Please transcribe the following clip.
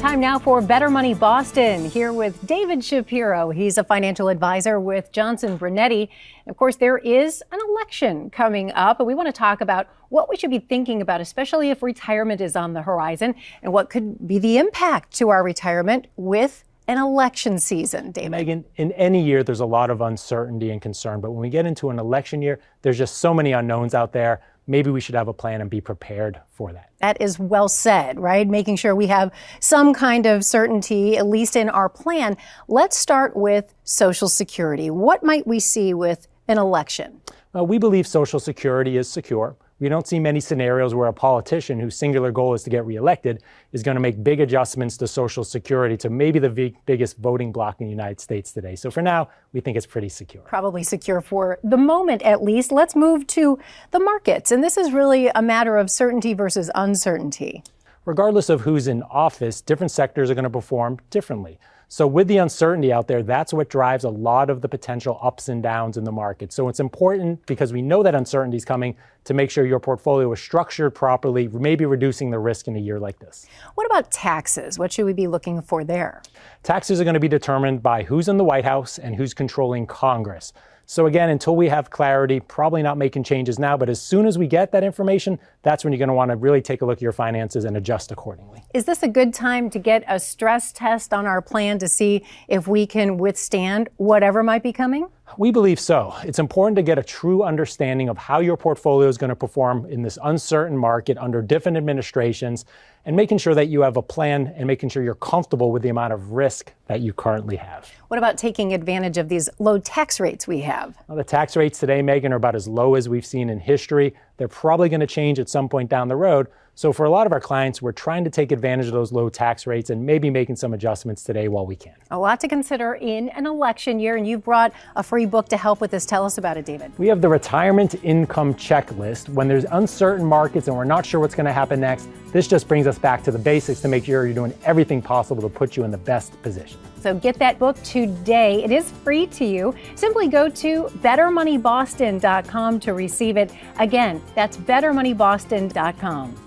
Time now for Better Money Boston, here with David Shapiro. He's a financial advisor with Johnson Brunetti. Of course, there is an election coming up, and we want to talk about what we should be thinking about, especially if retirement is on the horizon, and what could be the impact to our retirement with an election season. David. Megan, in any year, there's a lot of uncertainty and concern, but when we get into an election year, there's just so many unknowns out there. Maybe we should have a plan and be prepared for that. That is well said, right? Making sure we have some kind of certainty, at least in our plan. Let's start with Social Security. What might we see with an election? We believe Social Security is secure. We don't see many scenarios where a politician whose singular goal is to get reelected is going to make big adjustments to Social Security to maybe the biggest voting bloc in the United States today. So for now, we think it's pretty secure. Probably secure for the moment, at least. Let's move to the markets. And this is really a matter of certainty versus uncertainty. Regardless of who's in office, different sectors are going to perform differently. So with the uncertainty out there, that's what drives a lot of the potential ups and downs in the market. So it's important, because we know that uncertainty is coming, to make sure your portfolio is structured properly, maybe reducing the risk in a year like this. What about taxes? What should we be looking for there? Taxes are going to be determined by who's in the White House and who's controlling Congress. So again, until we have clarity, probably not making changes now, but as soon as we get that information, that's when you're going to want to really take a look at your finances and adjust accordingly. Is this a good time to get a stress test on our plan to see if we can withstand whatever might be coming? We believe so. It's important to get a true understanding of how your portfolio is going to perform in this uncertain market under different administrations, and making sure that you have a plan and making sure you're comfortable with the amount of risk that you currently have. What about taking advantage of these low tax rates we have? Well, the tax rates today, Megan, are about as low as we've seen in history. They're probably going to change at some point down the road. So for a lot of our clients, we're trying to take advantage of those low tax rates and maybe making some adjustments today while we can. A lot to consider in an election year, and you've brought a free book to help with this. Tell us about it, David. We have the Retirement Income Checklist. When there's uncertain markets and we're not sure what's going to happen next, this just brings us back to the basics to make sure you're doing everything possible to put you in the best position. So get that book today. It is free to you. Simply go to bettermoneyboston.com to receive it. Again, that's bettermoneyboston.com.